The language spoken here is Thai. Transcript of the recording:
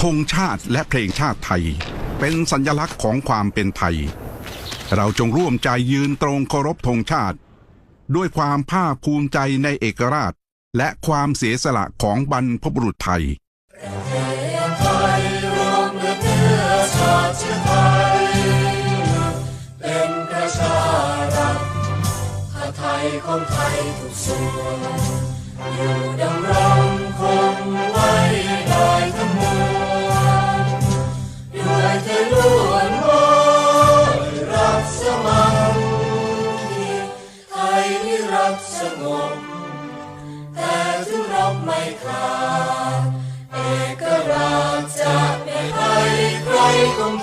ธงชาติและเพลงชาติไทยเป็นสัญลักษณ์ของความเป็นไทยเราจงร่วมใจยืนตรงเคารพธงชาติด้วยความภาคภูมิใจในเอกราชและความเสียสละของบรรพบุรุษไทยเป็นประชารัฐผ้าไทยของไทยทุกส่วนอยู่ดำรงคงไว้ได้ทั้งมวลด้วยเธอล้วนโอยรักสมัครไทยที่รักสงบแต่ทุรบไม่ขาดเอกราชจะไม่ให้ใครคง